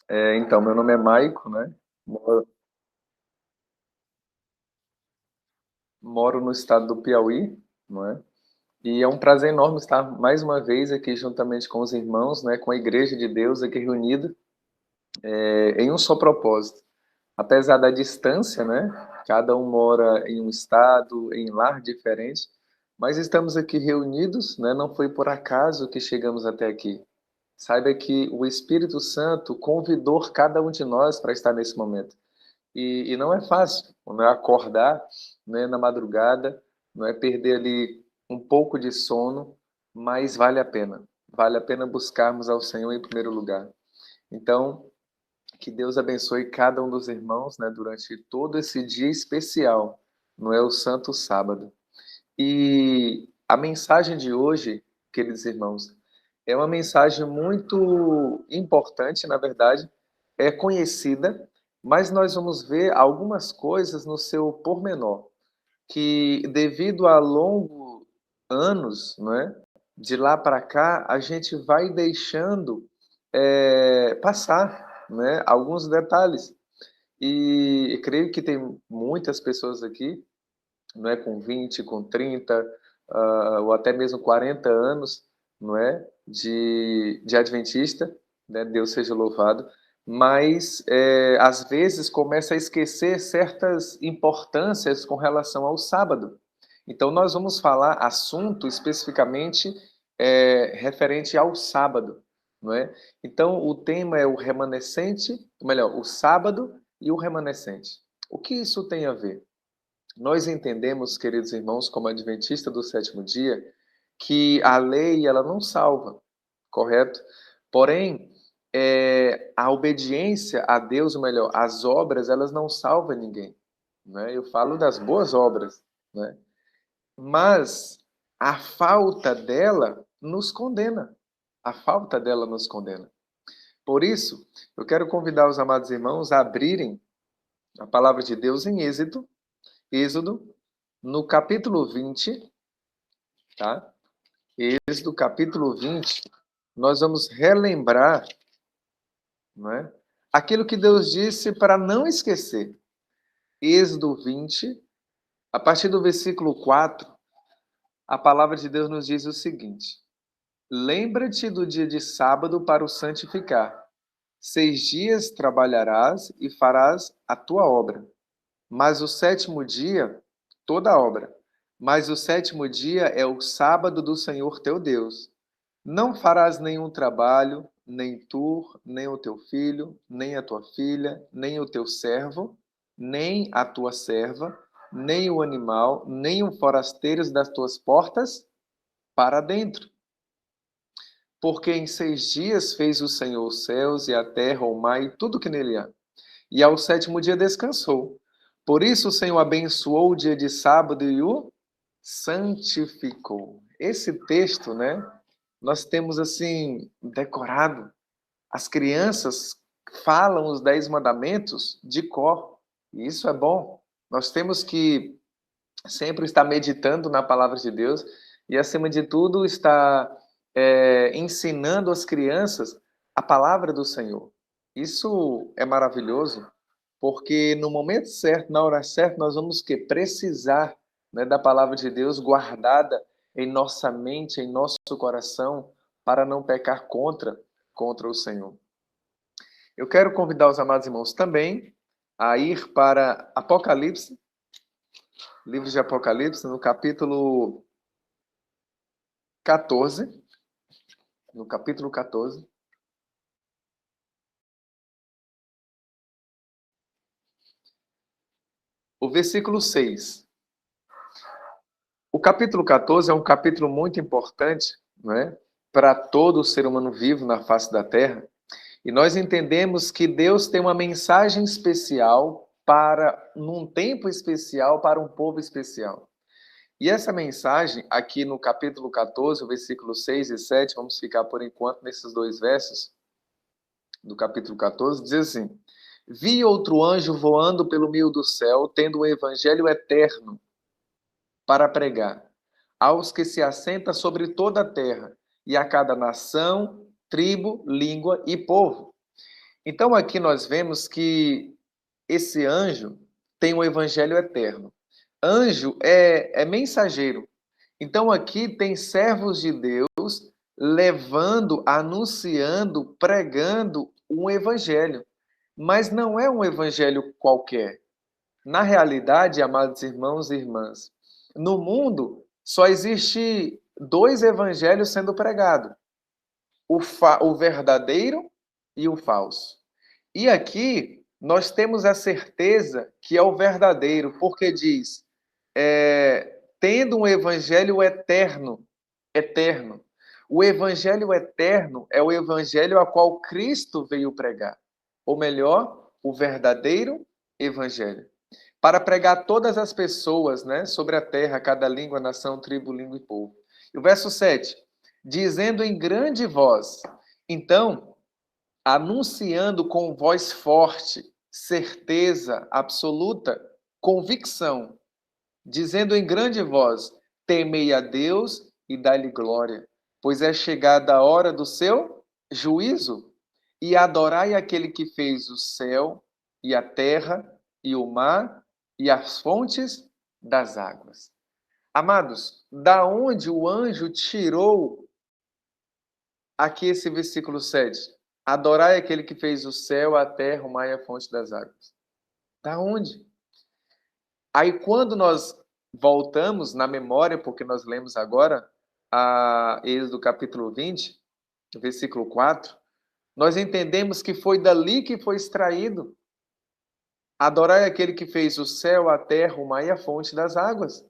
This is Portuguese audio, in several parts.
Então, meu nome é Maico, né? Moro, moro no estado do Piauí, não é? E é um prazer enorme estar mais uma vez aqui juntamente com os irmãos, né? Com a Igreja de Deus aqui reunida, em um só propósito. Apesar da distância, né? Cada um mora em um estado, em lar diferente, mas estamos aqui reunidos, né? Não foi por acaso que chegamos até aqui. Saiba que o Espírito Santo convidou cada um de nós para estar nesse momento. E não é fácil, não é acordar, né, na madrugada, não é perder ali um pouco de sono, mas vale a pena. Vale a pena buscarmos ao Senhor em primeiro lugar. Então, que Deus abençoe cada um dos irmãos, né, durante todo esse dia especial, não é o Santo Sábado. E a mensagem de hoje, queridos irmãos, é uma mensagem muito importante, na verdade, é conhecida, mas nós vamos ver algumas coisas no seu pormenor, que devido a longos anos, não é? De lá para cá, a gente vai deixando passar, né? Alguns detalhes. E creio que tem muitas pessoas aqui, não é, com 20, com 30, ou até mesmo 40 anos, não é, de adventista, né, Deus seja louvado, mas às vezes começa a esquecer certas importâncias com relação ao sábado. Então nós vamos falar assunto especificamente referente ao sábado, não é? Então o tema é o remanescente, ou melhor, o sábado e o remanescente. O que isso tem a ver? Nós entendemos, queridos irmãos, como adventista do sétimo dia, que a lei ela não salva, correto? Porém, a obediência a Deus, ou melhor, as obras, elas não salvam ninguém. Né? Eu falo das boas obras, né? Mas a falta dela nos condena. A falta dela nos condena. Por isso, eu quero convidar os amados irmãos a abrirem a palavra de Deus em Êxodo, no capítulo 20, tá? Êxodo, capítulo 20, nós vamos relembrar, não é? Aquilo que Deus disse para não esquecer. Êxodo 20, a partir do versículo 4, a palavra de Deus nos diz o seguinte: Lembra-te do dia de sábado para o santificar. 6 dias trabalharás e farás a tua obra. Mas o sétimo dia, toda a obra. Mas o sétimo dia é o sábado do Senhor teu Deus. Não farás nenhum trabalho, nem tu, nem o teu filho, nem a tua filha, nem o teu servo, nem a tua serva, nem o animal, nem o forasteiro das tuas portas para dentro. Porque em 6 dias fez o Senhor os céus e a terra, o mar e tudo que nele há. E ao sétimo dia descansou. Por isso o Senhor abençoou o dia de sábado e o santificou. Esse texto, né? Nós temos assim decorado. As crianças falam os 10 mandamentos de cor. E isso é bom. Nós temos que sempre estar meditando na palavra de Deus e, acima de tudo, estar ensinando as crianças a palavra do Senhor. Isso é maravilhoso, porque no momento certo, na hora certa, nós vamos que precisar, né, da palavra de Deus guardada em nossa mente, em nosso coração, para não pecar contra o Senhor. Eu quero convidar os amados irmãos também a ir para Apocalipse, livro de Apocalipse, no capítulo 14, no capítulo 14, o versículo 6. O capítulo 14 é um capítulo muito importante, não é? Para todo ser humano vivo na face da terra. E nós entendemos que Deus tem uma mensagem especial para, num tempo especial, para um povo especial. E essa mensagem, aqui no capítulo 14, o versículo 6 e 7, vamos ficar por enquanto nesses dois versos do capítulo 14, diz assim: Vi outro anjo voando pelo meio do céu, tendo o evangelho eterno para pregar aos que se assenta sobre toda a terra, e a cada nação, tribo, língua e povo. Então aqui nós vemos que esse anjo tem um evangelho eterno. Anjo é mensageiro. Então aqui tem servos de Deus levando, anunciando, pregando um evangelho. Mas não é um evangelho qualquer. Na realidade, amados irmãos e irmãs, no mundo só existe dois evangelhos sendo pregados: o verdadeiro e o falso. E aqui nós temos a certeza que é o verdadeiro, porque diz, tendo um evangelho eterno, eterno. O evangelho eterno é o evangelho a qual Cristo veio pregar. Ou melhor, o verdadeiro evangelho. Para pregar a todas as pessoas, né, sobre a terra, cada língua, nação, tribo, língua e povo. E o verso 7, dizendo em grande voz. Então, anunciando com voz forte, certeza absoluta, convicção, dizendo em grande voz: temei a Deus e dai-lhe glória, pois é chegada a hora do seu juízo, e adorai aquele que fez o céu e a terra e o mar e as fontes das águas. Amados, da onde o anjo tirou aqui esse versículo 7? Adorai aquele que fez o céu, a terra, o mar e a fonte das águas. Da onde? Aí quando nós voltamos na memória, porque nós lemos agora a Êxodo capítulo 20, versículo 4, nós entendemos que foi dali que foi extraído. Adorai aquele que fez o céu, a terra, o mar e a fonte das águas.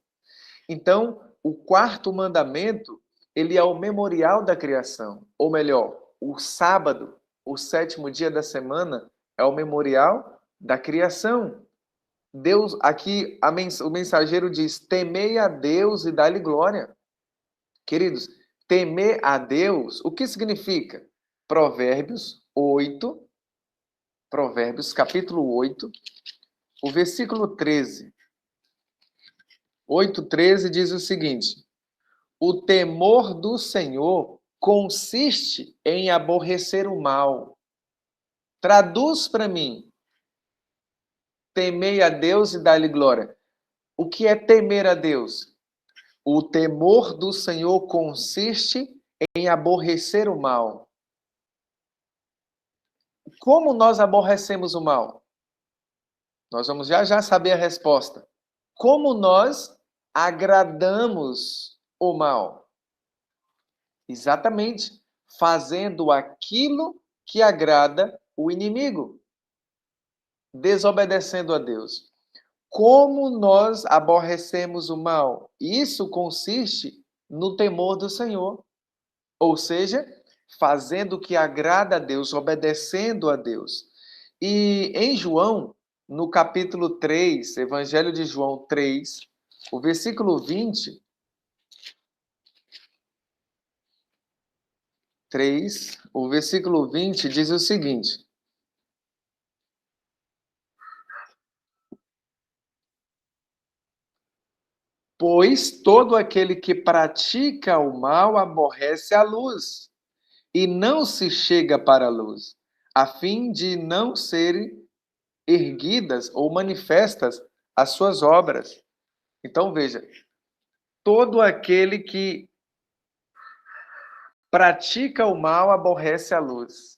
Então, o quarto mandamento, ele é o memorial da criação. Ou melhor, o sábado, o sétimo dia da semana, é o memorial da criação. Deus, aqui o mensageiro diz: temei a Deus e dá-lhe glória. Queridos, temer a Deus, o que significa? Provérbios 8, Provérbios capítulo 8, o versículo 13. 8:13 diz o seguinte: o temor do Senhor consiste em aborrecer o mal. Traduz para mim: temei a Deus e dá-lhe glória. O que é temer a Deus? O temor do Senhor consiste em aborrecer o mal. Como nós aborrecemos o mal? Nós vamos já saber a resposta. Como nós agradamos o mal? Exatamente, fazendo aquilo que agrada o inimigo, desobedecendo a Deus. Como nós aborrecemos o mal? Isso consiste no temor do Senhor. Ou seja, fazendo o que agrada a Deus, obedecendo a Deus. E em João, no capítulo 3, Evangelho de João 3, o versículo 20, 3, o versículo 20 diz o seguinte: pois todo aquele que pratica o mal aborrece a luz, e não se chega para a luz, a fim de não serem erguidas ou manifestas as suas obras. Então veja, todo aquele que pratica o mal aborrece a luz.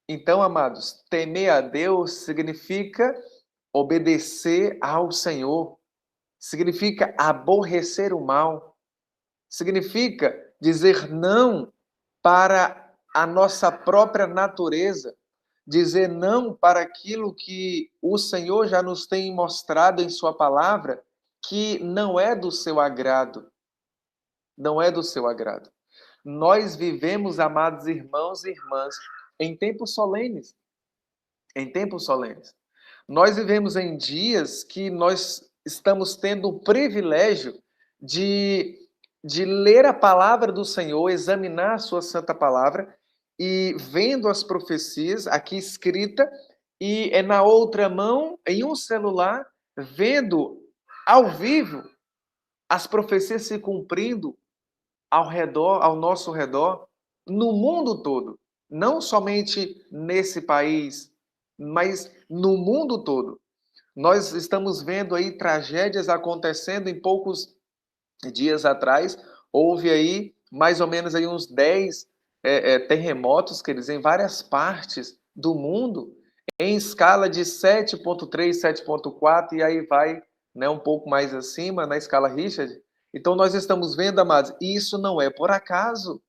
Então, amados, temer a Deus significa obedecer ao Senhor, significa aborrecer o mal, significa dizer não para a nossa própria natureza, dizer não para aquilo que o Senhor já nos tem mostrado em Sua palavra, que não é do seu agrado. Não é do seu agrado. Nós vivemos, amados irmãos e irmãs, em tempos solenes. Em tempos solenes. Nós vivemos em dias que nós estamos tendo o privilégio de ler a palavra do Senhor, examinar a sua santa palavra e vendo as profecias aqui escrita e na outra mão, em um celular, vendo ao vivo as profecias se cumprindo ao redor, ao nosso redor, no mundo todo. não somente nesse país, mas no mundo todo. Nós estamos vendo aí tragédias acontecendo em poucos dias atrás. Houve aí mais ou menos aí uns 10 terremotos, quer dizer, em várias partes do mundo, em escala de 7,3, 7,4, e aí vai, né, um pouco mais acima na escala Richard. Então nós estamos vendo, amados, e isso não é por acaso.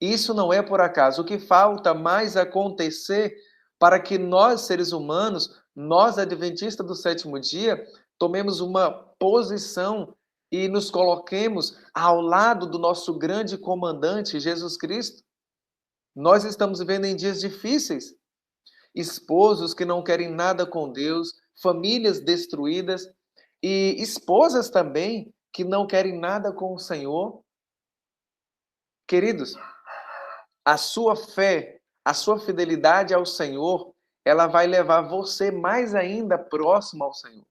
Isso não é por acaso. O que falta mais acontecer para que nós, seres humanos, nós, adventistas do sétimo dia, tomemos uma posição e nos coloquemos ao lado do nosso grande comandante, Jesus Cristo. Nós estamos vivendo em dias difíceis. Esposos que não querem nada com Deus, famílias destruídas e esposas também que não querem nada com o Senhor. Queridos, a sua fé, a sua fidelidade ao Senhor, ela vai levar você mais ainda próximo ao Senhor.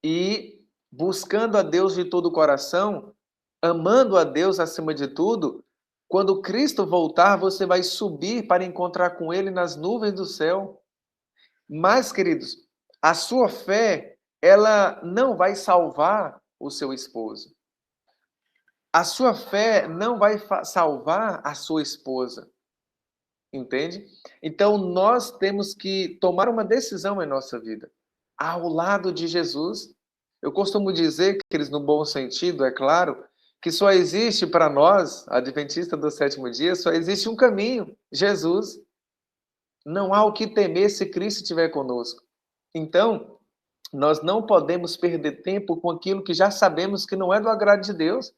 E buscando a Deus de todo o coração, amando a Deus acima de tudo, quando Cristo voltar, você vai subir para encontrar com Ele nas nuvens do céu. Mas, queridos, a sua fé, ela não vai salvar o seu esposo. A sua fé não vai salvar a sua esposa. Entende? Então, nós temos que tomar uma decisão em nossa vida, ao lado de Jesus. Eu costumo dizer, que eles no bom sentido, é claro, que só existe para nós, adventistas do sétimo dia, só existe um caminho, Jesus. Não há o que temer se Cristo estiver conosco. Então, nós não podemos perder tempo com aquilo que já sabemos que não é do agrado de Deus.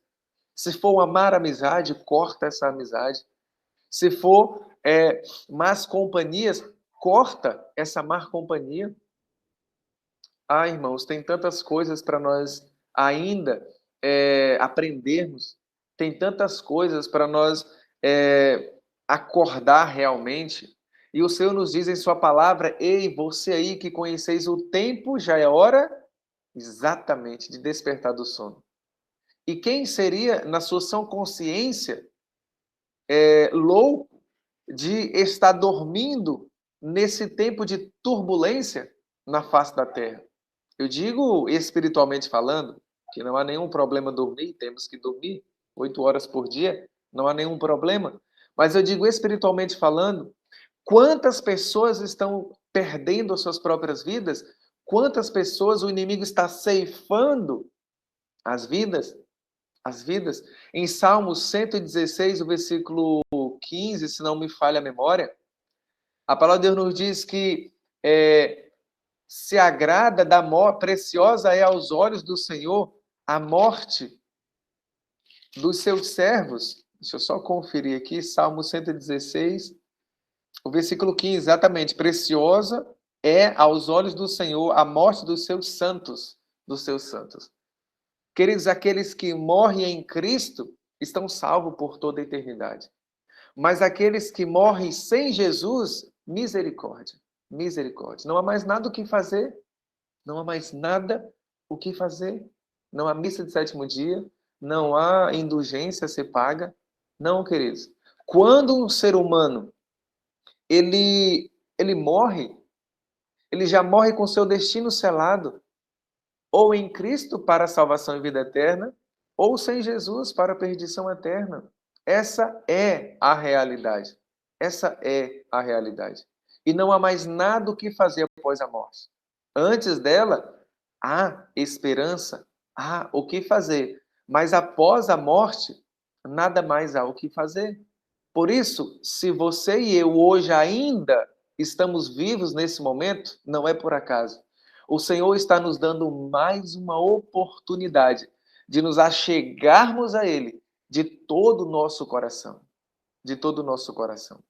Se for amar a amizade, corta essa amizade. Se for más companhias, corta essa má companhia. Ah, irmãos, tem tantas coisas para nós ainda aprendermos, tem tantas coisas para nós acordar realmente. E o Senhor nos diz em sua palavra: ei, você aí que conheceis o tempo, já é hora exatamente de despertar do sono. E quem seria, na sua sã consciência, louco de estar dormindo nesse tempo de turbulência na face da terra? Eu digo espiritualmente falando, que não há nenhum problema dormir, temos que dormir 8 horas por dia, não há nenhum problema. Mas eu digo espiritualmente falando, quantas pessoas estão perdendo as suas próprias vidas? Quantas pessoas o inimigo está ceifando as vidas? As vidas. Em Salmos 116, o versículo 15, se não me falha a memória, a palavra de Deus nos diz que se agrada da morte, preciosa é aos olhos do Senhor a morte dos seus servos. Deixa eu só conferir aqui, Salmo 116, o versículo 15, exatamente. Preciosa é aos olhos do Senhor a morte dos seus santos, dos seus santos. Queridos, aqueles que morrem em Cristo estão salvos por toda a eternidade. Mas aqueles que morrem sem Jesus, misericórdia, misericórdia. Não há mais nada o que fazer, não há mais nada o que fazer. Não há missa de sétimo dia, não há indulgência a ser paga. Não, queridos. Quando um ser humano, ele morre, ele já morre com seu destino selado, ou em Cristo para a salvação e vida eterna, ou sem Jesus para a perdição eterna. Essa é a realidade. Essa é a realidade. E não há mais nada o que fazer após a morte. Antes dela, há esperança, há o que fazer. Mas após a morte, nada mais há o que fazer. Por isso, se você e eu hoje ainda estamos vivos nesse momento, não é por acaso. O Senhor está nos dando mais uma oportunidade de nos achegarmos a Ele de todo o nosso coração. De todo o nosso coração.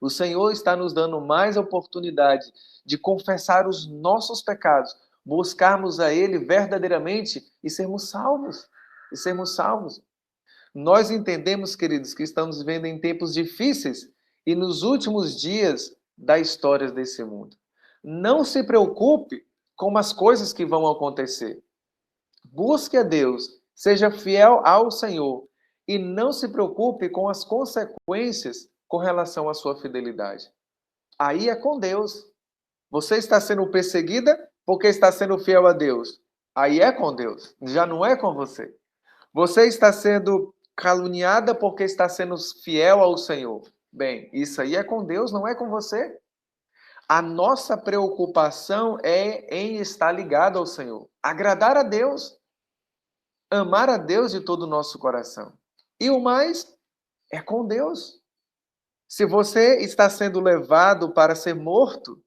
O Senhor está nos dando mais oportunidade de confessar os nossos pecados, buscarmos a Ele verdadeiramente e sermos salvos. E sermos salvos. Nós entendemos, queridos, que estamos vivendo em tempos difíceis e nos últimos dias da história desse mundo. Não se preocupe com as coisas que vão acontecer. Busque a Deus, seja fiel ao Senhor e não se preocupe com as consequências com relação à sua fidelidade? Aí é com Deus. Você está sendo perseguida porque está sendo fiel a Deus. Aí é com Deus, já não é com você. Você está sendo caluniada porque está sendo fiel ao Senhor. Bem, isso aí é com Deus, não é com você. A nossa preocupação é em estar ligado ao Senhor, agradar a Deus, amar a Deus de todo o nosso coração. E o mais é com Deus. Se você está sendo levado para ser morto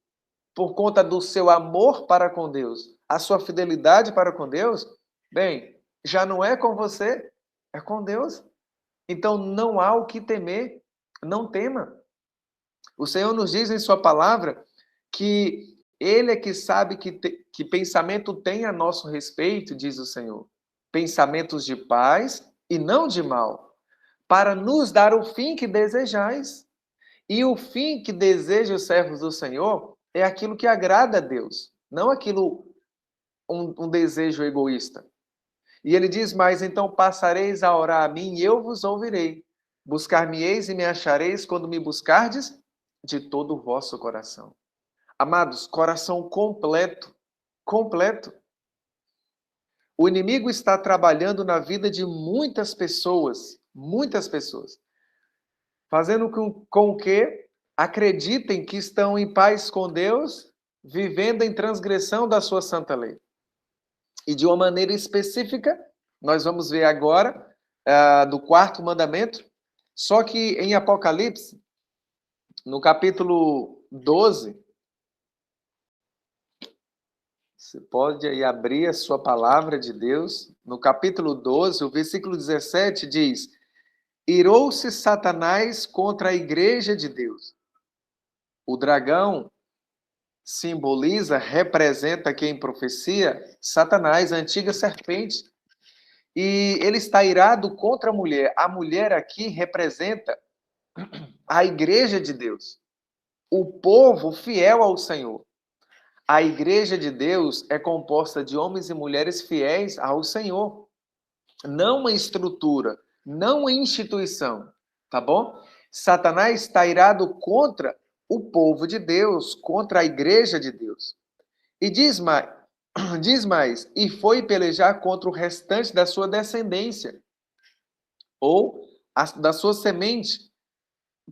por conta do seu amor para com Deus, a sua fidelidade para com Deus, bem, já não é com você, é com Deus. Então não há o que temer, não tema. O Senhor nos diz em sua palavra que Ele é que sabe que pensamento tem a nosso respeito, diz o Senhor. Pensamentos de paz e não de mal, para nos dar o fim que desejais. E o fim que desejam os servos do Senhor é aquilo que agrada a Deus, não aquilo, um desejo egoísta. E ele diz mais, então passareis a orar a mim e eu vos ouvirei. Buscar-me-eis e me achareis quando me buscardes de todo o vosso coração. Amados, coração completo, completo. O inimigo está trabalhando na vida de muitas pessoas, fazendo com que acreditem que estão em paz com Deus, vivendo em transgressão da sua santa lei. E de uma maneira específica, nós vamos ver agora do quarto mandamento, só que em Apocalipse, no capítulo 12, você pode aí abrir a sua palavra de Deus, no capítulo 12, o versículo 17 diz: irou-se Satanás contra a igreja de Deus. O dragão simboliza, representa aqui em profecia, Satanás, a antiga serpente. E ele está irado contra a mulher. A mulher aqui representa a igreja de Deus, o povo fiel ao Senhor. A igreja de Deus é composta de homens e mulheres fiéis ao Senhor. Não uma estrutura, não uma instituição, tá bom? Satanás está irado contra o povo de Deus, contra a igreja de Deus. E diz mais, e foi pelejar contra o restante da sua descendência, ou da sua semente.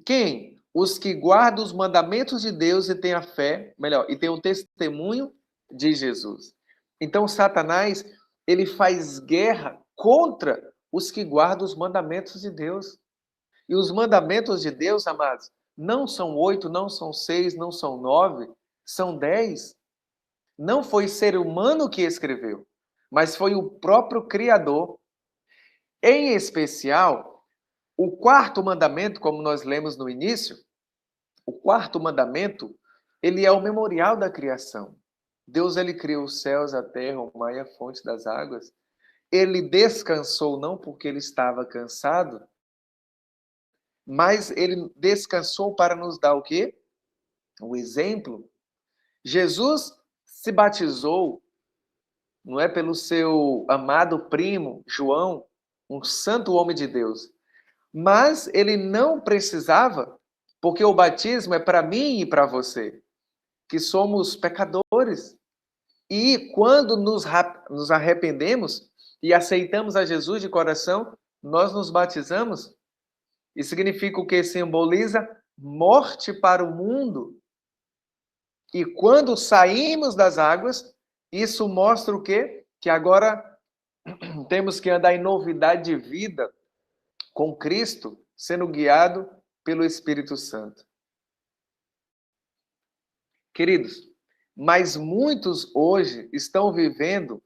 Quem? Os que guardam os mandamentos de Deus e têm a fé, melhor, e têm o testemunho de Jesus. Então, Satanás, ele faz guerra contra os que guardam os mandamentos de Deus. E os mandamentos de Deus, amados, não são 8, não são 6, não são 9, são 10. Não foi ser humano que escreveu, mas foi o próprio Criador. Em especial, o quarto mandamento, como nós lemos no início, o quarto mandamento, ele é o memorial da criação. Deus, ele criou os céus, a terra, o mar e a fonte das águas. Ele descansou não porque ele estava cansado, mas ele descansou para nos dar o quê? O exemplo. Jesus se batizou, não é pelo seu amado primo, João, um santo homem de Deus, mas ele não precisava, porque o batismo é para mim e para você, que somos pecadores. E quando nos arrependemos e aceitamos a Jesus de coração, nós nos batizamos. E significa o que? Simboliza morte para o mundo. E quando saímos das águas, isso mostra o quê? Que agora temos que andar em novidade de vida com Cristo, sendo guiado pelo Espírito Santo. Queridos, mas muitos hoje estão vivendo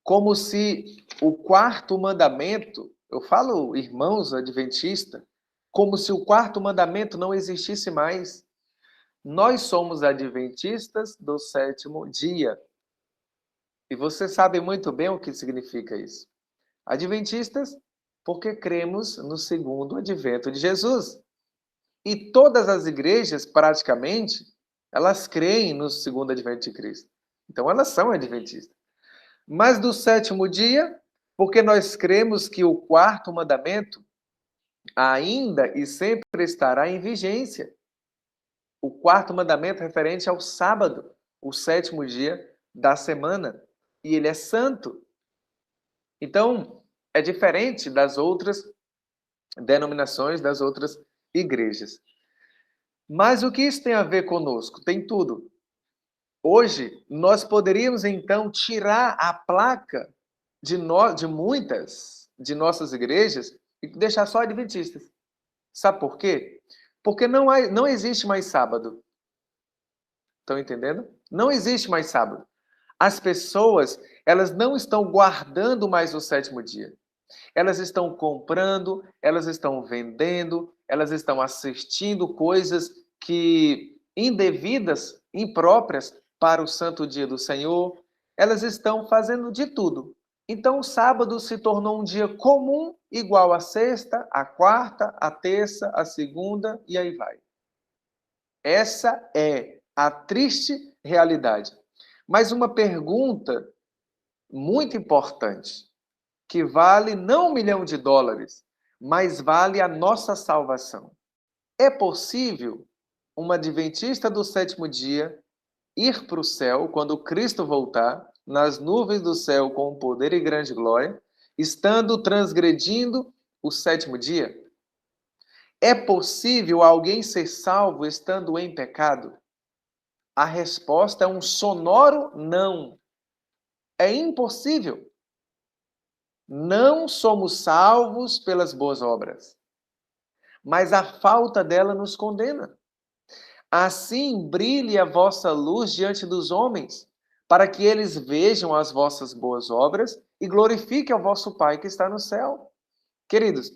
como se o quarto mandamento, eu falo irmãos adventistas, como se o quarto mandamento não existisse mais. Nós somos adventistas do sétimo dia. E você sabe muito bem o que significa isso. Adventistas, porque cremos no segundo advento de Jesus. E todas as igrejas, praticamente, elas creem no segundo advento de Cristo. Então, elas são adventistas. Mas do sétimo dia, porque nós cremos que o quarto mandamento ainda e sempre estará em vigência. O quarto mandamento referente ao sábado, o sétimo dia da semana, e ele é santo. Então, é diferente das outras denominações, das outras igrejas. Mas o que isso tem a ver conosco? Tem tudo. Hoje, nós poderíamos então tirar a placa de muitas de nossas igrejas e deixar só adventistas. Sabe por quê? Porque não existe mais sábado. Estão entendendo? Não existe mais sábado. As pessoas, elas não estão guardando mais o sétimo dia. Elas estão comprando, elas estão vendendo, elas estão assistindo coisas que indevidas, impróprias para o santo dia do Senhor. Elas estão fazendo de tudo. Então, o sábado se tornou um dia comum, igual a sexta, a quarta, a terça, a segunda e aí vai. Essa é a triste realidade. Mas uma pergunta muito importante, que vale não $1.000.000, mas vale a nossa salvação. É possível uma adventista do sétimo dia ir para o céu quando Cristo voltar, nas nuvens do céu com poder e grande glória, estando transgredindo o sétimo dia? É possível alguém ser salvo estando em pecado? A resposta é um sonoro não. É impossível. Não somos salvos pelas boas obras, mas a falta dela nos condena. Assim brilhe a vossa luz diante dos homens, para que eles vejam as vossas boas obras e glorifiquem ao vosso Pai que está no céu. Queridos,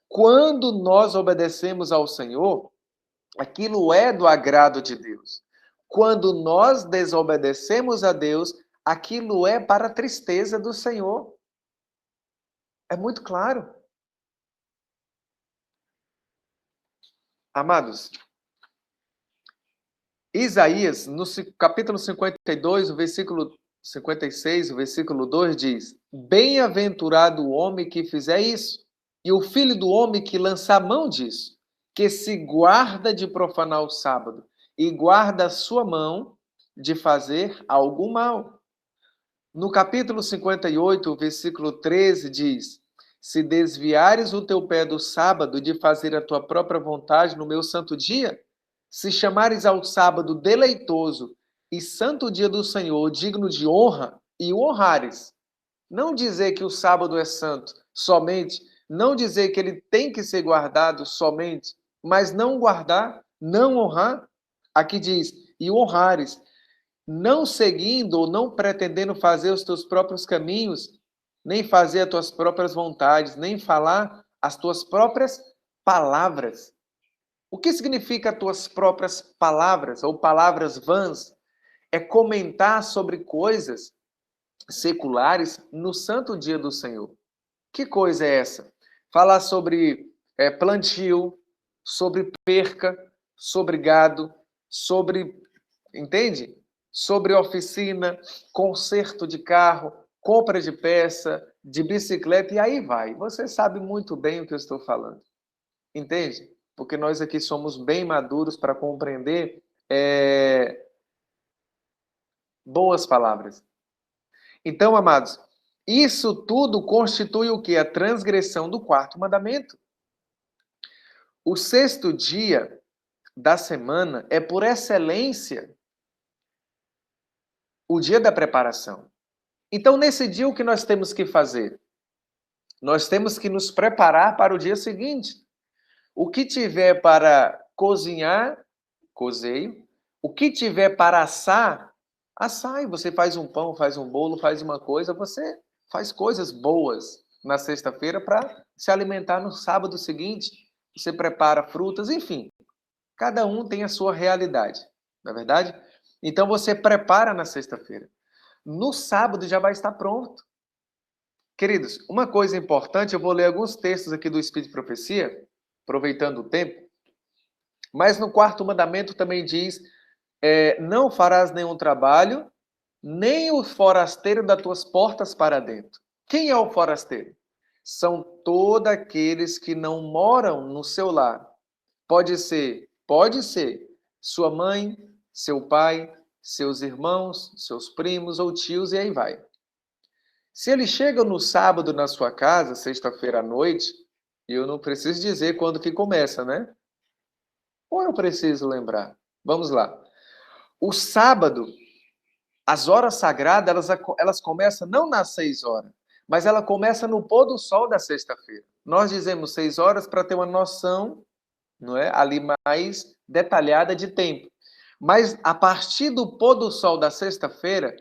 quando nós obedecemos ao Senhor, aquilo é do agrado de Deus. Quando nós desobedecemos a Deus, aquilo é para a tristeza do Senhor. É muito claro. Amados, Isaías, no capítulo 52, o versículo 56, o versículo 2 diz: Bem-aventurado o homem que fizer isso, e o filho do homem que lançar mão disso, que se guarda de profanar o sábado e guarda a sua mão de fazer algum mal. No capítulo 58, o versículo 13 diz: Se desviares o teu pé do sábado de fazer a tua própria vontade no meu santo dia, se chamares ao sábado deleitoso e santo dia do Senhor, digno de honra, e o honrares. Não dizer que o sábado é santo somente, não dizer que ele tem que ser guardado somente, mas não guardar, não honrar. Aqui diz: e honrares, não seguindo ou não pretendendo fazer os teus próprios caminhos, nem fazer as tuas próprias vontades, nem falar as tuas próprias palavras. O que significa as tuas próprias palavras ou palavras vãs? É comentar sobre coisas seculares no santo dia do Senhor. Que coisa é essa? Falar sobre plantio, sobre perca, sobre gado, sobre, entende? Sobre oficina, conserto de carro, compra de peça, de bicicleta, e aí vai. Você sabe muito bem o que eu estou falando. Entende? Porque nós aqui somos bem maduros para compreender boas palavras. Então, amados, isso tudo constitui o que? A transgressão do quarto mandamento. O sexto dia da semana é, por excelência, o dia da preparação. Então, nesse dia, o que nós temos que fazer? Nós temos que nos preparar para o dia seguinte. O que tiver para cozinhar, cozeio. O que tiver para assar, assar. E você faz um pão, faz um bolo, faz uma coisa. Você faz coisas boas na sexta-feira para se alimentar no sábado seguinte. Você prepara frutas, enfim. Cada um tem a sua realidade, não é verdade? Então você prepara na sexta-feira. No sábado já vai estar pronto. Queridos, uma coisa importante, eu vou ler alguns textos aqui do Espírito de Profecia, aproveitando o tempo, mas no quarto mandamento também diz, não farás nenhum trabalho, nem o forasteiro das tuas portas para dentro. Quem é o forasteiro? são todos aqueles que não moram no seu lar. Pode ser sua mãe, seu pai, seus irmãos, seus primos ou tios, e aí vai. Se ele chega no sábado na sua casa, sexta-feira à noite, eu não preciso dizer quando que começa, né? Ou eu preciso lembrar? Vamos lá. O sábado, as horas sagradas, elas começam não nas 6 horas, mas ela começa no pôr do sol da sexta-feira. Nós dizemos 6 horas para ter uma noção, não é? Ali mais detalhada de tempo. Mas a partir do pôr do sol da sexta-feira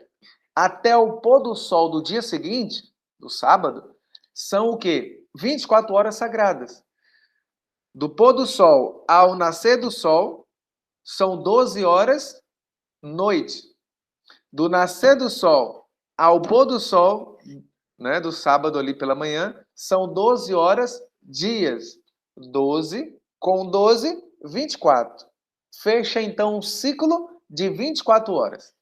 até o pôr do sol do dia seguinte, do sábado, são o quê? 24 horas sagradas. Do pôr do sol ao nascer do sol, são 12 horas noite. Do nascer do sol ao pôr do sol, né, do sábado ali pela manhã, são 12 horas dias. 12 com 12, 24. Fecha então um ciclo de 24 horas.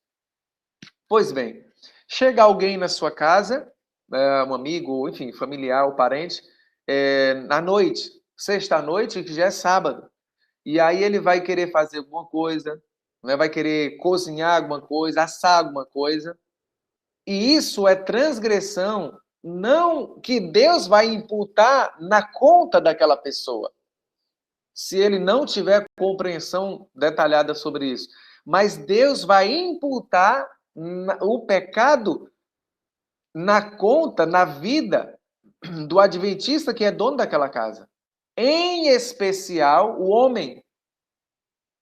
Pois bem, chega alguém na sua casa, um amigo, enfim, familiar ou parente, à noite, sexta-noite, que já é sábado. E aí ele vai querer fazer alguma coisa, né? Vai querer cozinhar alguma coisa, assar alguma coisa. E isso é transgressão, não que Deus vai imputar na conta daquela pessoa, se ele não tiver compreensão detalhada sobre isso. Mas Deus vai imputar o pecado na conta, na vida do adventista que é dono daquela casa. Em especial o homem.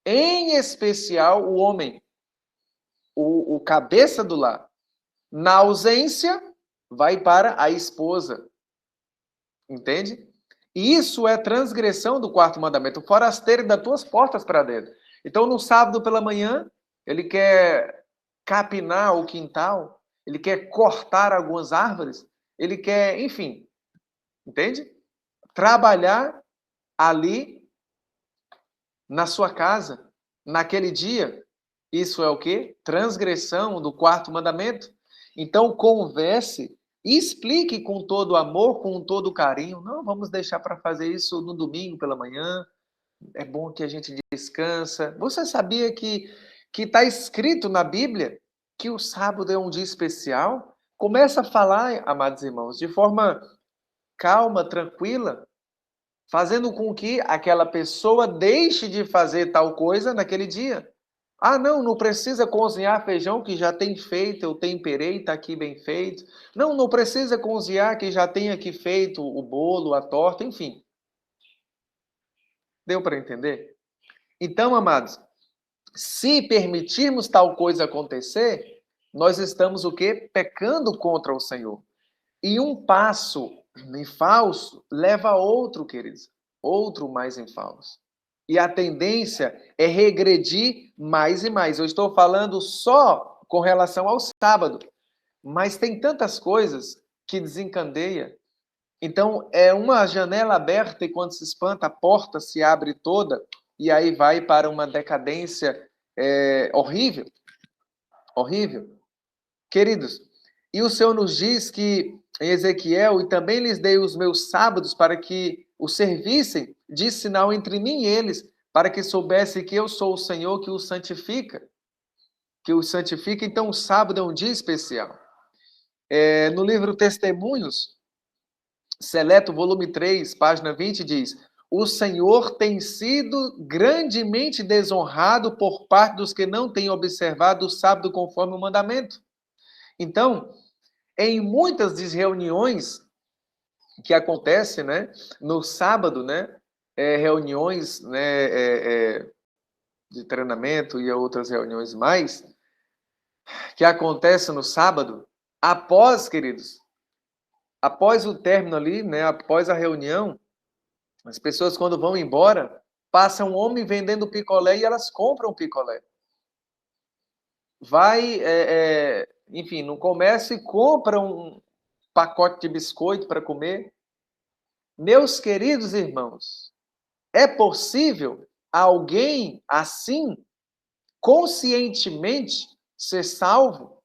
Em especial o homem. O cabeça do lar. Na ausência, vai para a esposa. Entende? Isso é transgressão do quarto mandamento. O forasteiro das tuas portas para dentro. Então, no sábado pela manhã, ele quer capinar o quintal, ele quer cortar algumas árvores, ele quer, enfim, entende? Trabalhar ali na sua casa, naquele dia. Isso é o quê? Transgressão do quarto mandamento. Então, converse e explique com todo amor, com todo carinho. Não, vamos deixar para fazer isso no domingo pela manhã. É bom que a gente descansa. Você sabia que está escrito na Bíblia que o sábado é um dia especial? Começa a falar, amados irmãos, de forma calma, tranquila, fazendo com que aquela pessoa deixe de fazer tal coisa naquele dia. Ah, não, não precisa cozinhar feijão que já tem feito, eu temperei, está aqui bem feito. Não, não precisa cozinhar que já tem aqui feito o bolo, a torta, enfim. Deu para entender? Então, amados, se permitirmos tal coisa acontecer, nós estamos o quê? Pecando contra o Senhor. E um passo em falso leva a outro, queridos. Outro mais em falso. E a tendência é regredir mais e mais. Eu estou falando só com relação ao sábado, mas tem tantas coisas que desencadeia. Então, é uma janela aberta e quando se espanta, a porta se abre toda e aí vai para uma decadência horrível. Horrível. Queridos, e o Senhor nos diz que em Ezequiel, e também lhes dei os meus sábados para que o servissem de sinal entre mim e eles, para que soubesse que eu sou o Senhor que os santifica. Que os santifica, então o sábado é um dia especial. No livro Testemunhos, Seleto, volume 3, página 20, diz: o Senhor tem sido grandemente desonrado por parte dos que não têm observado o sábado conforme o mandamento. Então, em muitas das reuniões que acontecem, né, no sábado, né, reuniões, né, de treinamento e outras reuniões mais, que acontecem no sábado, após, queridos, após o término ali, né, após a reunião, as pessoas quando vão embora, passam um homem vendendo picolé e elas compram picolé. Vai, enfim, no comércio e compra um pacote de biscoito para comer. Meus queridos irmãos, é possível alguém assim, conscientemente, ser salvo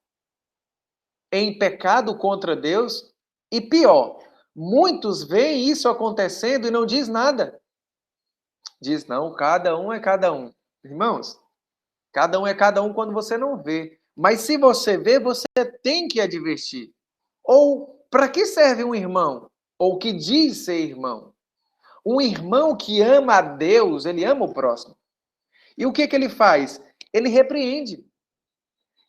em pecado contra Deus? E pior, Muitos veem isso acontecendo e não diz nada. Diz, não, cada um é cada um. Irmãos, cada um é cada um quando você não vê. Mas se você vê, você tem que advertir. Ou para que serve um irmão? Ou que diz ser irmão? Um irmão que ama a Deus, ele ama o próximo. E o que que ele faz? Ele repreende.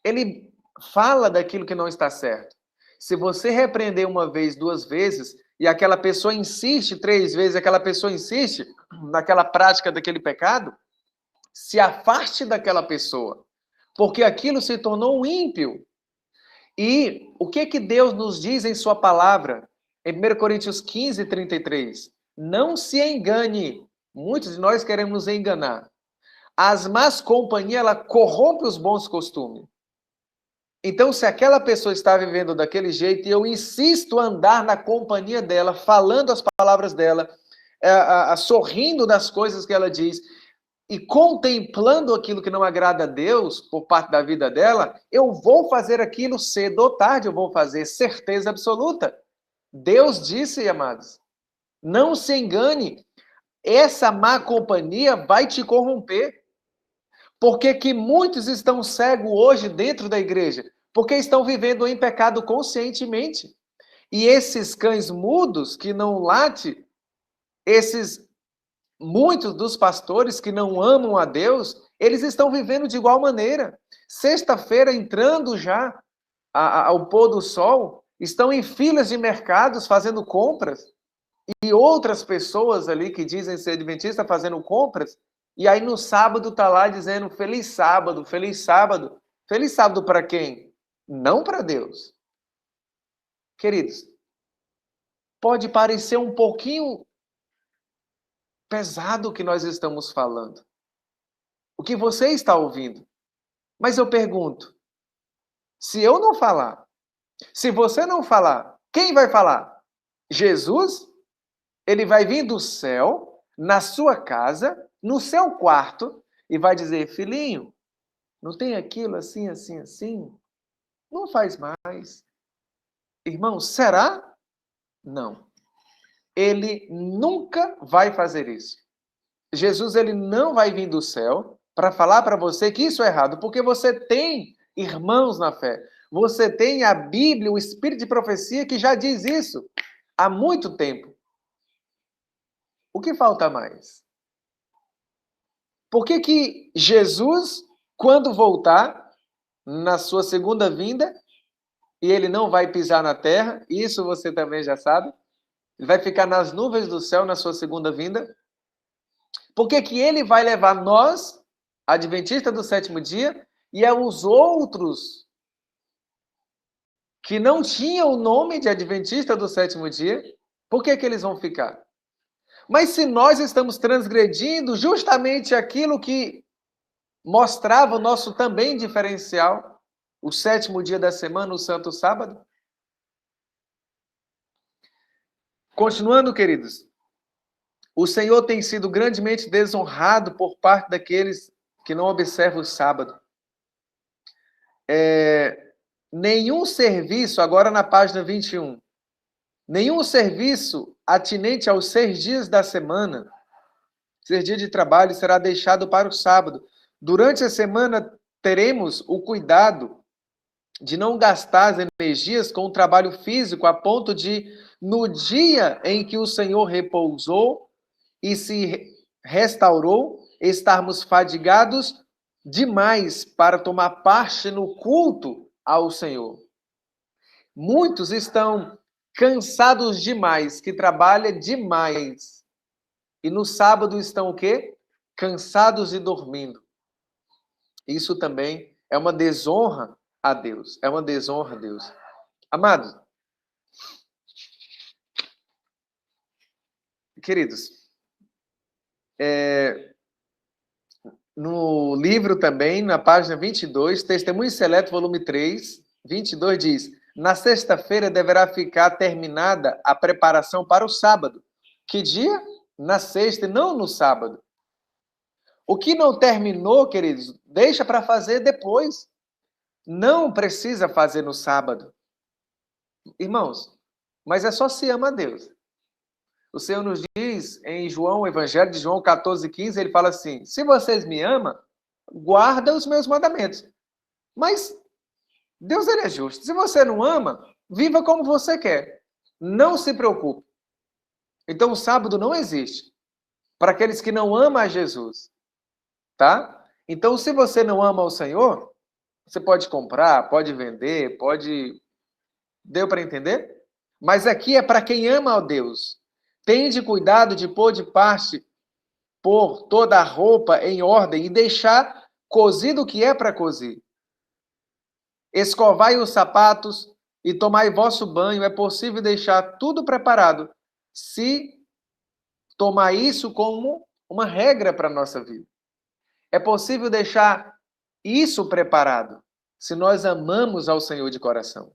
Ele fala daquilo que não está certo. Se você repreender uma vez, duas vezes, e aquela pessoa insiste três vezes, aquela pessoa insiste naquela prática daquele pecado, se afaste daquela pessoa, porque aquilo se tornou um ímpio. E o que que Deus nos diz em sua palavra? Em 1 Coríntios 15, 33. Não se engane. Muitos de nós queremos nos enganar. As más companhias, ela corrompe os bons costumes. Então, se aquela pessoa está vivendo daquele jeito e eu insisto a andar na companhia dela, falando as palavras dela, sorrindo das coisas que ela diz e contemplando aquilo que não agrada a Deus por parte da vida dela, eu vou fazer aquilo cedo ou tarde, eu vou fazer, certeza absoluta. Deus disse, amados, não se engane, essa má companhia vai te corromper. Por que que muitos estão cegos hoje dentro da igreja? Porque estão vivendo em pecado conscientemente. E esses cães mudos que não late, muitos dos pastores que não amam a Deus, eles estão vivendo de igual maneira. Sexta-feira, entrando já ao pôr do sol, estão em filas de mercados fazendo compras, e outras pessoas ali que dizem ser adventista fazendo compras, e aí no sábado está lá dizendo feliz sábado, feliz sábado. Feliz sábado para quem? Não para Deus. Queridos, pode parecer um pouquinho pesado o que nós estamos falando, o que você está ouvindo. Mas eu pergunto, se eu não falar, se você não falar, quem vai falar? Jesus? Ele vai vir do céu, na sua casa, no seu quarto, e vai dizer, filhinho, não tem aquilo assim, assim, assim? Não faz mais. Irmão, será? Não. Ele nunca vai fazer isso. Jesus, ele não vai vir do céu para falar para você que isso é errado, porque você tem irmãos na fé. Você tem a Bíblia, o Espírito de profecia que já diz isso há muito tempo. O que falta mais? Por que que Jesus, quando voltar, na sua segunda vinda, e ele não vai pisar na terra, isso você também já sabe, ele vai ficar nas nuvens do céu na sua segunda vinda, por que que ele vai levar nós, adventistas do sétimo dia, e os outros que não tinham o nome de adventista do sétimo dia, por que que eles vão ficar? Mas se nós estamos transgredindo justamente aquilo que mostrava o nosso também diferencial, o sétimo dia da semana, o santo sábado. Continuando, queridos, o Senhor tem sido grandemente desonrado por parte daqueles que não observam o sábado. Nenhum serviço, agora na página 21, nenhum serviço atinente aos 6 dias da semana, 6 dias de trabalho, será deixado para o sábado. Durante a semana, teremos o cuidado de não gastar as energias com o trabalho físico, a ponto de, no dia em que o Senhor repousou e se restaurou, estarmos fadigados demais para tomar parte no culto ao Senhor. Muitos estão cansados demais, que trabalham demais. E no sábado estão o quê? Cansados e dormindo. Isso também é uma desonra a Deus. É uma desonra a Deus. Amados, queridos, no livro também, na página 22, Testemunho Seleto, volume 3, 22 diz: na sexta-feira deverá ficar terminada a preparação para o sábado. Que dia? Na sexta e não no sábado. O que não terminou, queridos, deixa para fazer depois. Não precisa fazer no sábado. Irmãos, mas é só se ama a Deus. O Senhor nos diz em João, Evangelho de João 14:15, ele fala assim: se vocês me amam, guarda os meus mandamentos. Mas Deus, ele é justo. Se você não ama, viva como você quer. Não se preocupe. Então o sábado não existe para aqueles que não amam a Jesus, tá? Então se você não ama o Senhor, você pode comprar, pode vender, pode... Deu para entender? Mas aqui é para quem ama a Deus. Tende cuidado de pôr de parte, pôr toda a roupa em ordem e deixar cozido o que é para cozir. Escovai os sapatos e tomai vosso banho. É possível deixar tudo preparado, se tomar isso como uma regra para a nossa vida. É possível deixar isso preparado, se nós amamos ao Senhor de coração.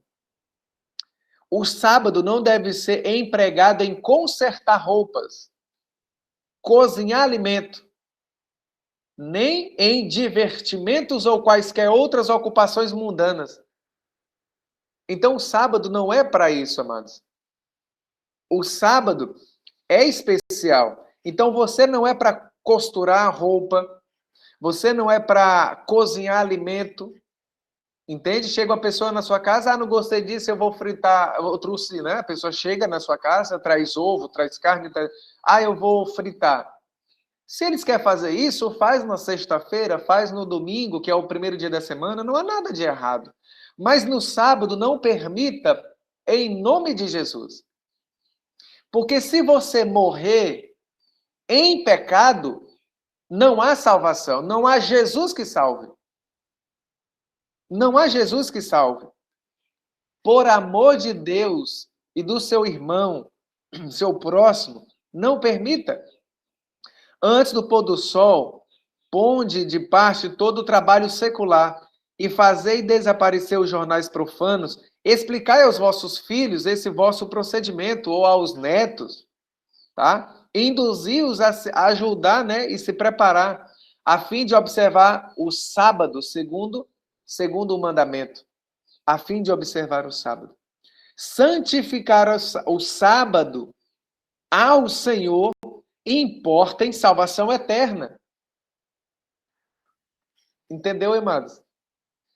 O sábado não deve ser empregado em consertar roupas, cozinhar alimento, nem em divertimentos ou quaisquer outras ocupações mundanas. Então, o sábado não é para isso, amados. O sábado é especial. Então, você não é para costurar roupa, você não é para cozinhar alimento, entende? Chega uma pessoa na sua casa, não gostei disso, eu vou fritar. Eu trouxe, né? A pessoa chega na sua casa, traz ovo, traz carne, eu vou fritar. Se eles querem fazer isso, faz na sexta-feira, faz no domingo, que é o primeiro dia da semana, não há nada de errado. Mas no sábado, não permita, em nome de Jesus. Porque se você morrer em pecado, não há salvação, não há Jesus que salve. Não há Jesus que salve. Por amor de Deus e do seu irmão, seu próximo, não permita. Antes do pôr do sol, ponde de parte todo o trabalho secular e fazei desaparecer os jornais profanos, explicai aos vossos filhos esse vosso procedimento, ou aos netos, tá? Induzi-os a ajudar, né, e se preparar, a fim de observar o sábado, segundo o mandamento, a fim de observar o sábado. Santificar o sábado ao Senhor importa em salvação eterna. Entendeu, amados?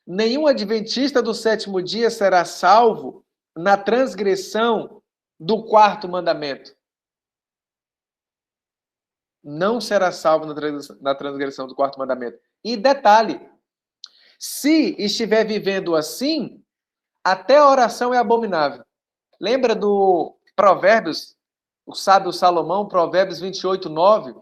Nenhum adventista do sétimo dia será salvo na transgressão do quarto mandamento. Não será salvo na transgressão do quarto mandamento. E detalhe, se estiver vivendo assim, até a oração é abominável. Lembra do Provérbios, o sábio Salomão, Provérbios 28:9?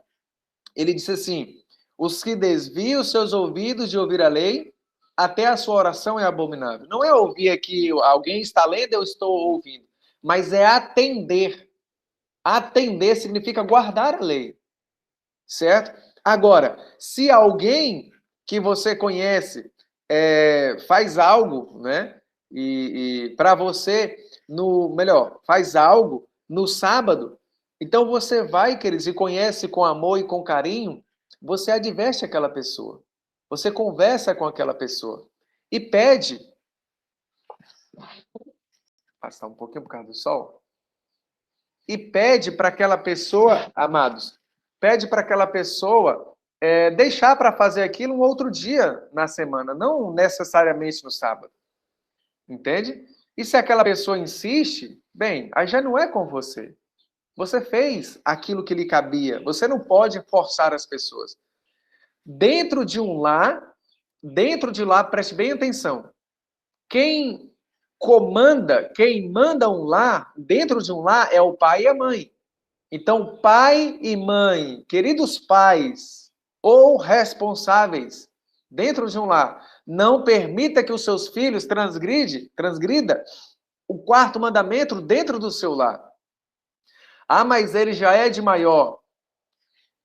Ele disse assim: os que desviam seus ouvidos de ouvir a lei, até a sua oração é abominável. Não é ouvir aqui, alguém está lendo, eu estou ouvindo. Mas é atender. Atender significa guardar a lei. Certo? Agora, se alguém que você conhece faz algo, né? E para você, faz algo no sábado, então você vai, queridos, e conhece com amor e com carinho, você adverte aquela pessoa. Você conversa com aquela pessoa e pede. Passar um pouquinho por causa do sol. E pede para aquela pessoa, amados, pede para aquela pessoa deixar para fazer aquilo um outro dia na semana, não necessariamente no sábado. Entende? E se aquela pessoa insiste, bem, aí já não é com você. Você fez aquilo que lhe cabia. Você não pode forçar as pessoas. Dentro de lá, preste bem atenção. Quem manda um lar, dentro de um lar, é o pai e a mãe. Então, pai e mãe, queridos pais ou responsáveis dentro de um lar, não permita que os seus filhos transgrida o quarto mandamento dentro do seu lar. Ah, mas ele já é de maior.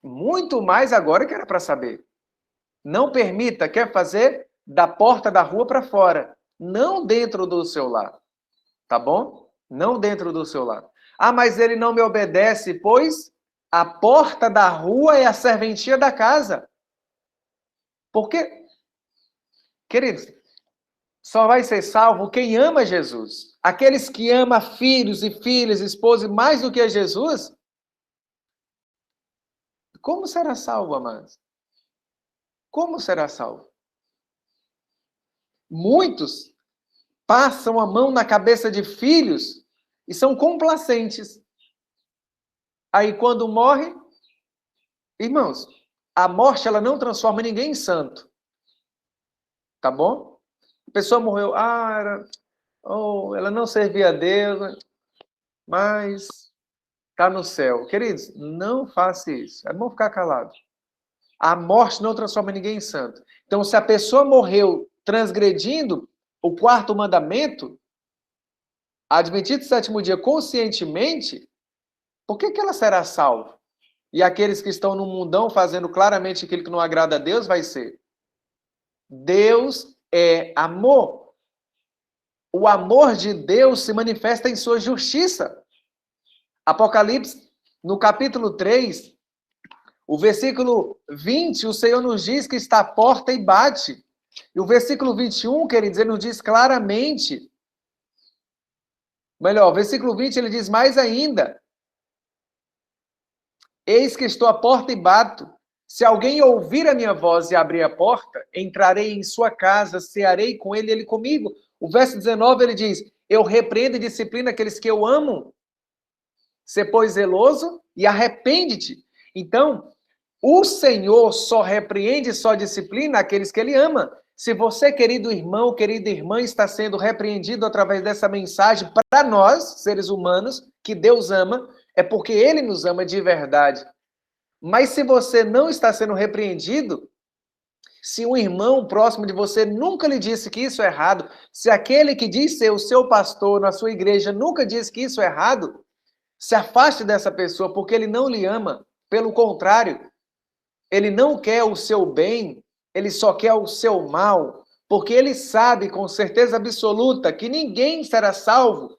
Muito mais agora que era para saber. Não permita, quer fazer da porta da rua para fora, não dentro do seu lar. Tá bom? Não dentro do seu lar. Ah, mas ele não me obedece, pois a porta da rua é a serventia da casa. Porque, queridos, Só vai ser salvo quem ama Jesus. Aqueles que amam filhos e filhas, esposas, mais do que a Jesus, como será salvo, amados? Como será salvo? Muitos passam a mão na cabeça de filhos e são complacentes. Aí quando morre, irmãos, a morte ela não transforma ninguém em santo. Tá bom? A pessoa morreu, ela não servia a Deus, mas está no céu. Queridos, não faça isso. É bom ficar calado. A morte não transforma ninguém em santo. Então, se a pessoa morreu transgredindo o quarto mandamento, admitido o sétimo dia conscientemente, por que ela será salva? E aqueles que estão no mundão fazendo claramente aquilo que não agrada a Deus, vai ser. Deus é amor. O amor de Deus se manifesta em sua justiça. Apocalipse, no capítulo 3, o versículo 20, o Senhor nos diz que está à porta e bate. E o versículo 21, queridos, ele nos diz claramente. Melhor, o versículo 20, ele diz mais ainda. Eis que estou à porta e bato. Se alguém ouvir a minha voz e abrir a porta, entrarei em sua casa, cearei com ele e ele comigo. O verso 19, ele diz, eu repreendo e disciplino aqueles que eu amo. Sê, pois, zeloso e arrepende-te. Então, o Senhor só repreende, só disciplina aqueles que ele ama. Se você, querido irmão, querida irmã, está sendo repreendido através dessa mensagem para nós, seres humanos, que Deus ama, é porque ele nos ama de verdade. Mas se você não está sendo repreendido, se um irmão próximo de você nunca lhe disse que isso é errado, se aquele que diz ser o seu pastor na sua igreja nunca disse que isso é errado, se afaste dessa pessoa, porque ele não lhe ama. Pelo contrário, ele não quer o seu bem, ele só quer o seu mal, porque ele sabe com certeza absoluta que ninguém será salvo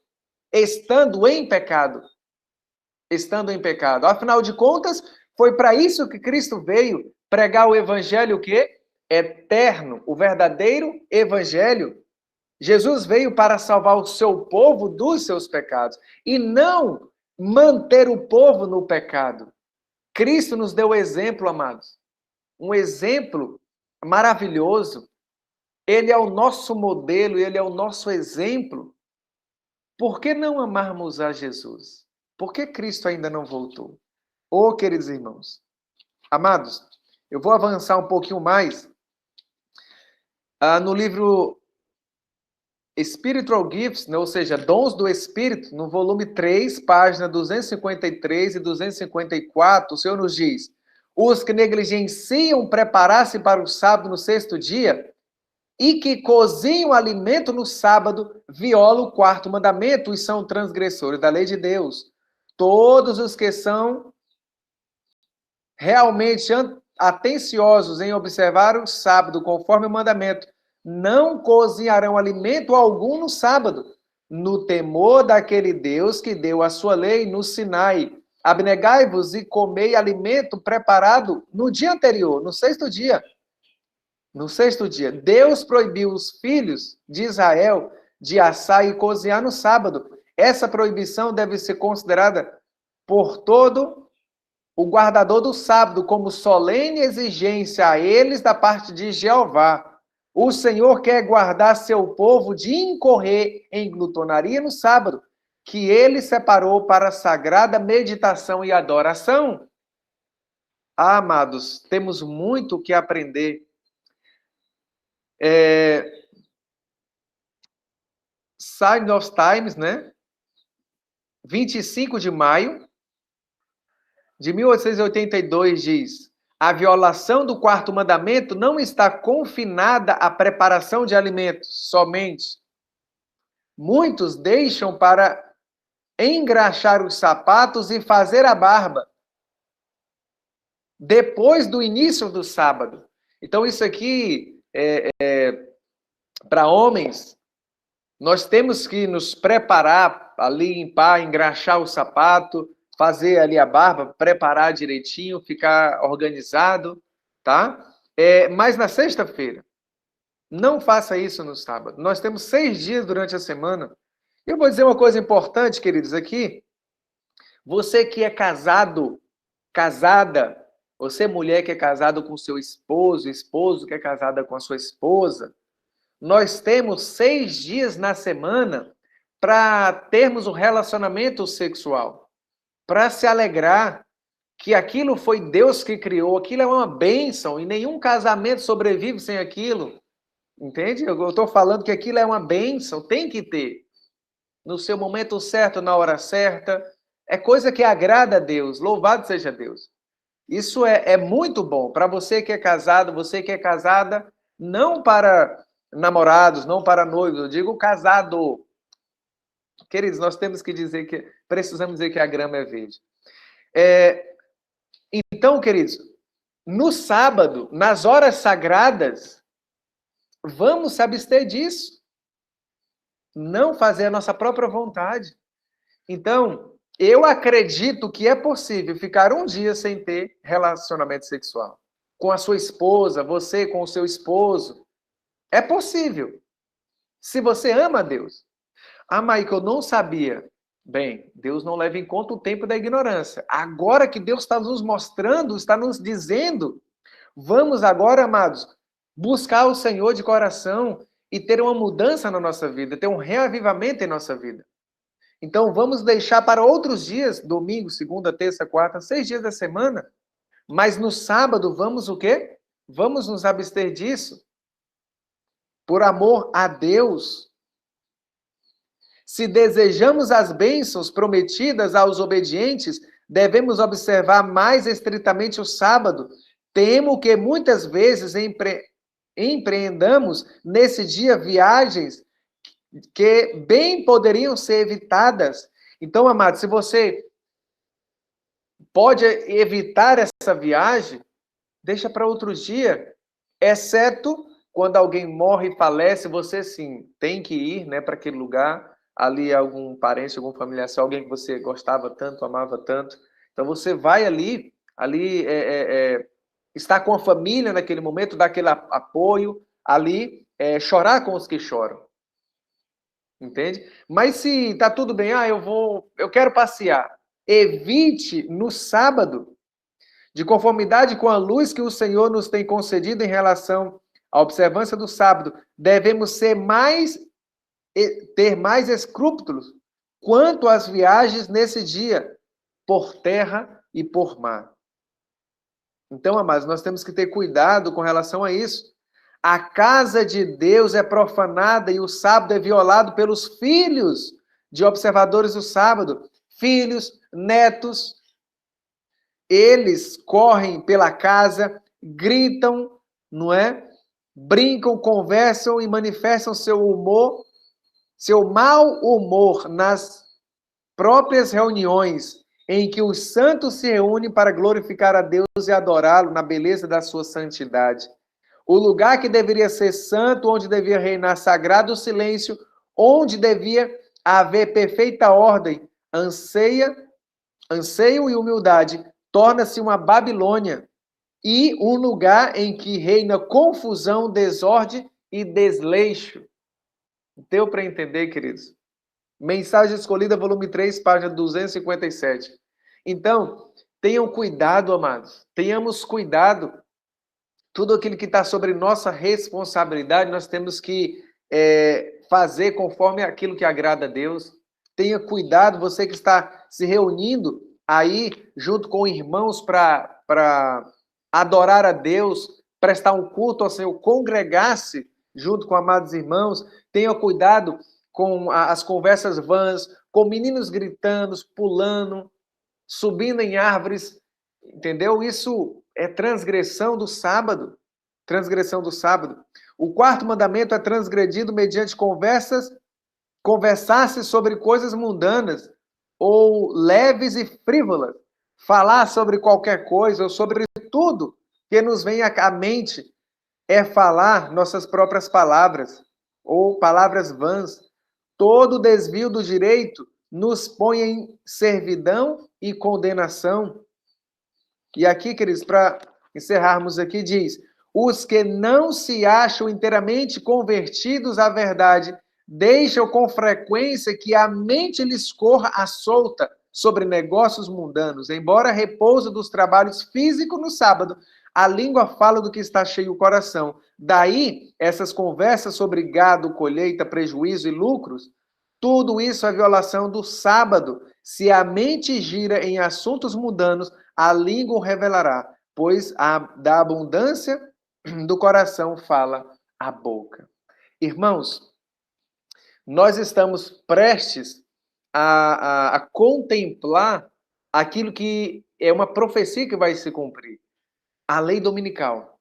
estando em pecado. Estando em pecado. Afinal de contas, foi para isso que Cristo veio, pregar o evangelho o quê? Eterno, o verdadeiro evangelho. Jesus veio para salvar o seu povo dos seus pecados e não manter o povo no pecado. Cristo nos deu exemplo, amados. Um exemplo maravilhoso. Ele é o nosso modelo, ele é o nosso exemplo. Por que não amarmos a Jesus? Por que Cristo ainda não voltou? Ô, queridos irmãos, amados, eu vou avançar um pouquinho mais. No livro Spiritual Gifts, né, ou seja, Dons do Espírito, no volume 3, página 253 e 254, o Senhor nos diz, os que negligenciam preparar-se para o sábado no sexto dia e que cozinham alimento no sábado, violam o quarto mandamento e são transgressores da lei de Deus. Todos os que são realmente atenciosos em observar o sábado conforme o mandamento, não cozinharão alimento algum no sábado, no temor daquele Deus que deu a sua lei no Sinai. Abnegai-vos e comei alimento preparado no dia anterior, no sexto dia. No sexto dia, Deus proibiu os filhos de Israel de assar e cozinhar no sábado. Essa proibição deve ser considerada por todo o guardador do sábado como solene exigência a eles da parte de Jeová. O Senhor quer guardar seu povo de incorrer em glutonaria no sábado, que ele separou para a sagrada meditação e adoração. Amados, temos muito o que aprender. Sign of Times, né? 25 de maio de 1882 diz: a violação do quarto mandamento não está confinada à preparação de alimentos somente. Muitos deixam para engraxar os sapatos e fazer a barba depois do início do sábado. Então, isso aqui para homens. Nós temos que nos preparar a limpar, engraxar o sapato, fazer ali a barba, preparar direitinho, ficar organizado, tá? Mas na sexta-feira, Não faça isso no sábado. Nós temos 6 dias durante a semana. Eu vou dizer uma coisa importante, queridos, aqui. Você que é casado, casada, você mulher que é casado com seu esposo, esposo que é casada com a sua esposa, nós temos 6 dias na semana para termos um relacionamento sexual, para se alegrar que aquilo foi Deus que criou, aquilo é uma bênção e nenhum casamento sobrevive sem aquilo. Entende? Eu estou falando que aquilo é uma bênção, tem que ter. No seu momento certo, na hora certa. É coisa que agrada a Deus. Louvado seja Deus. Isso é muito bom para você que é casado, você que é casada, não para namorados, não para noivos, eu digo casado. Queridos, nós temos que dizer que, precisamos dizer que a grama é verde. Então, queridos, no sábado, nas horas sagradas, vamos se abster disso. Não fazer a nossa própria vontade. Então, eu acredito que é possível ficar um dia sem ter relacionamento sexual. Com a sua esposa, você com o seu esposo. É possível. Se você ama a Deus. Ah, Mike, eu não sabia. Bem, Deus não leva em conta o tempo da ignorância. Agora que Deus está nos mostrando, está nos dizendo, vamos agora, amados, buscar o Senhor de coração e ter uma mudança na nossa vida, ter um reavivamento em nossa vida. Então, vamos deixar para outros dias, domingo, segunda, terça, quarta, 6 dias da semana. Mas no sábado, vamos o quê? Vamos nos abster disso. Por amor a Deus. Se desejamos as bênçãos prometidas aos obedientes, devemos observar mais estritamente o sábado. Temo que muitas vezes empreendamos nesse dia viagens que bem poderiam ser evitadas. Então, amado, se você pode evitar essa viagem, deixa para outro dia, exceto quando alguém morre e falece, você sim tem que ir, né, para aquele lugar, ali algum parente, algum familiar, se alguém que você gostava tanto, amava tanto, então você vai ali estar com a família naquele momento, dar aquele apoio, ali, chorar com os que choram. Entende? Mas se tá tudo bem, eu quero passear. Evite no sábado, de conformidade com a luz que o Senhor nos tem concedido em relação à observância do sábado, devemos ter mais escrúpulos quanto às viagens nesse dia, por terra e por mar. Então, amados, nós temos que ter cuidado com relação a isso. A casa de Deus é profanada e o sábado é violado pelos filhos de observadores do sábado. Filhos, netos, eles correm pela casa, gritam, não é? Brincam, conversam e manifestam seu humor, seu mau humor nas próprias reuniões em que os santos se reúnem para glorificar a Deus e adorá-lo na beleza da sua santidade. O lugar que deveria ser santo, onde devia reinar sagrado silêncio, onde devia haver perfeita ordem, anseio e humildade, torna-se uma Babilônia e um lugar em que reina confusão, desordem e desleixo. Deu para entender, queridos? Mensagem Escolhida, volume 3, página 257. Então, tenham cuidado, amados. Tenhamos cuidado. Tudo aquilo que está sobre nossa responsabilidade, nós temos que fazer conforme aquilo que agrada a Deus. Tenha cuidado, você que está se reunindo aí junto com irmãos para adorar a Deus, prestar um culto ao Senhor, congregar-se junto com amados irmãos. Tenha cuidado com as conversas vãs, com meninos gritando, pulando, subindo em árvores, entendeu? Isso é transgressão do sábado. Transgressão do sábado. O quarto mandamento é transgredido mediante conversar-se sobre coisas mundanas ou leves e frívolas. Falar sobre qualquer coisa ou sobre tudo que nos vem à mente é falar nossas próprias palavras ou palavras vãs. Todo desvio do direito nos põe em servidão e condenação. E aqui, queridos, para encerrarmos aqui, diz: Os que não se acham inteiramente convertidos à verdade deixam com frequência que a mente lhes corra à solta sobre negócios mundanos. Embora repouso dos trabalhos físicos no sábado, a língua fala do que está cheio o coração. Daí, essas conversas sobre gado, colheita, prejuízo e lucros, tudo isso é violação do sábado. Se a mente gira em assuntos mundanos, a língua o revelará, pois da abundância do coração fala a boca. Irmãos, nós estamos prestes a contemplar aquilo que é uma profecia que vai se cumprir. A lei dominical.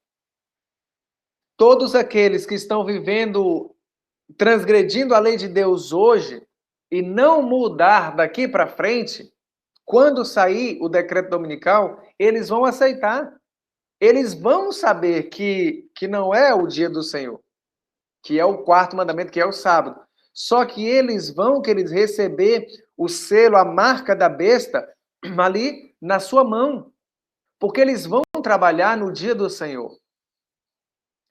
Todos aqueles que estão vivendo, transgredindo a lei de Deus hoje e não mudar daqui para frente, quando sair o decreto dominical, eles vão aceitar. Eles vão saber que não é o dia do Senhor, que é o quarto mandamento, que é o sábado. Só que eles vão querer receber o selo, a marca da besta ali na sua mão, porque eles vão trabalhar no dia do Senhor.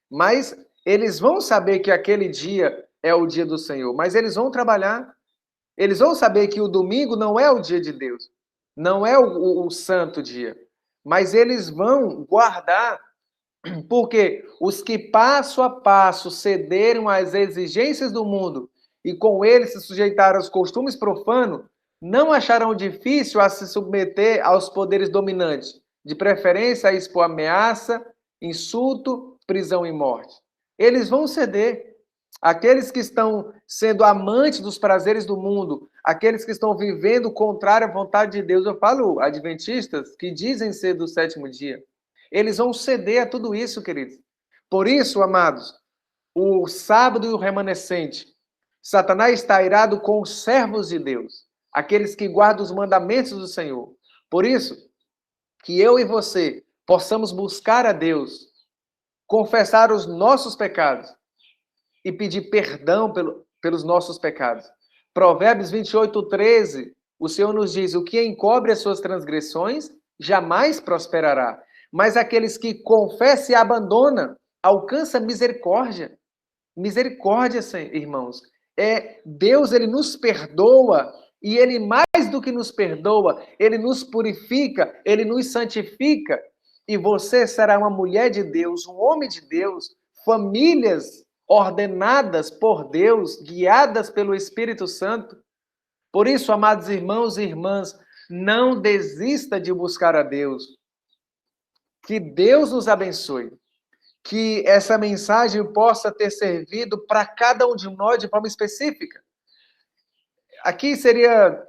Mas eles vão saber que aquele dia é o dia do Senhor, mas eles vão trabalhar. Eles vão saber que o domingo não é o dia de Deus, não é o santo dia, mas eles vão guardar, porque os que passo a passo cederam às exigências do mundo e com eles se sujeitaram aos costumes profanos, não acharão difícil a se submeter aos poderes dominantes, de preferência a expor ameaça, insulto, prisão e morte. Eles vão ceder. Aqueles que estão sendo amantes dos prazeres do mundo, aqueles que estão vivendo contrário à vontade de Deus, eu falo adventistas que dizem ser do sétimo dia, eles vão ceder a tudo isso, queridos. Por isso, amados, o sábado e o remanescente, Satanás está irado com os servos de Deus, aqueles que guardam os mandamentos do Senhor. Por isso, que eu e você possamos buscar a Deus, confessar os nossos pecados e pedir perdão pelos nossos pecados. Provérbios 28:13, o Senhor nos diz: o que encobre as suas transgressões jamais prosperará, mas aqueles que confessam e abandonam alcançam misericórdia. Misericórdia, irmãos. Deus, ele nos perdoa, e ele mais do que nos perdoa, ele nos purifica, ele nos santifica, e você será uma mulher de Deus, um homem de Deus, famílias ordenadas por Deus, guiadas pelo Espírito Santo. Por isso, amados irmãos e irmãs, não desista de buscar a Deus. Que Deus nos abençoe. Que essa mensagem possa ter servido para cada um de nós de forma específica. Aqui seria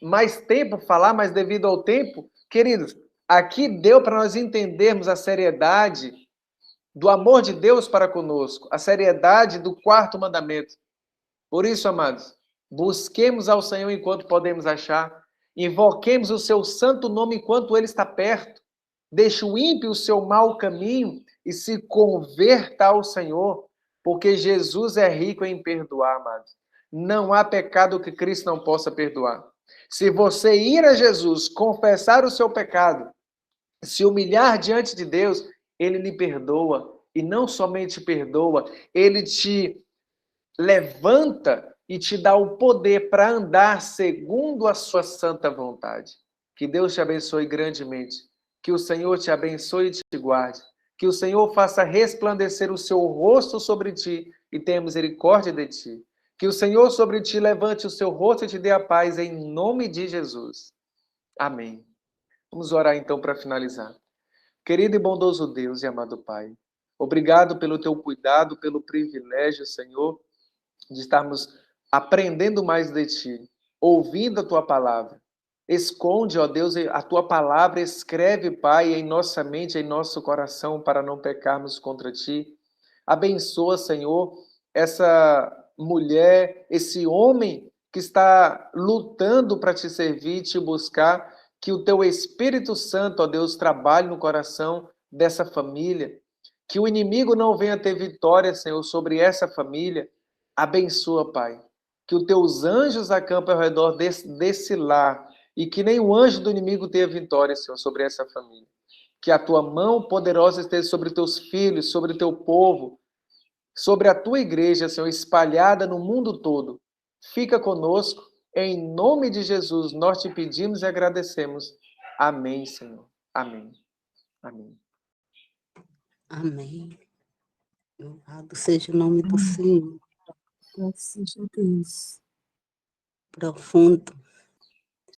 mais tempo falar, mas devido ao tempo, queridos, aqui deu para nós entendermos a seriedade do amor de Deus para conosco, a seriedade do quarto mandamento. Por isso, amados, busquemos ao Senhor enquanto podemos achar, invoquemos o seu santo nome enquanto ele está perto, deixe o ímpio o seu mau caminho e se converta ao Senhor, porque Jesus é rico em perdoar, amados. Não há pecado que Cristo não possa perdoar. Se você ir a Jesus, confessar o seu pecado, se humilhar diante de Deus, ele lhe perdoa, e não somente perdoa, ele te levanta e te dá o poder para andar segundo a sua santa vontade. Que Deus te abençoe grandemente, que o Senhor te abençoe e te guarde, que o Senhor faça resplandecer o seu rosto sobre ti e tenha misericórdia de ti. Que o Senhor sobre ti levante o seu rosto e te dê a paz em nome de Jesus. Amém. Vamos orar então para finalizar. Querido e bondoso Deus e amado Pai, obrigado pelo teu cuidado, pelo privilégio, Senhor, de estarmos aprendendo mais de Ti, ouvindo a Tua palavra. Esconde, ó Deus, a Tua palavra, escreve, Pai, em nossa mente, em nosso coração, para não pecarmos contra Ti. Abençoa, Senhor, essa mulher, esse homem que está lutando para Te servir, Te buscar, que o Teu Espírito Santo, ó Deus, trabalhe no coração dessa família, que o inimigo não venha ter vitória, Senhor, sobre essa família. Abençoa, Pai, que os Teus anjos acampem ao redor desse lar e que nenhum anjo do inimigo tenha vitória, Senhor, sobre essa família. Que a tua mão poderosa esteja sobre teus filhos, sobre o teu povo, sobre a tua igreja, Senhor, espalhada no mundo todo. Fica conosco, em nome de Jesus, nós te pedimos e agradecemos. Amém, Senhor. Amém. Amém. Amém. Louvado seja o nome do Senhor. Louvado seja Deus. Profundo.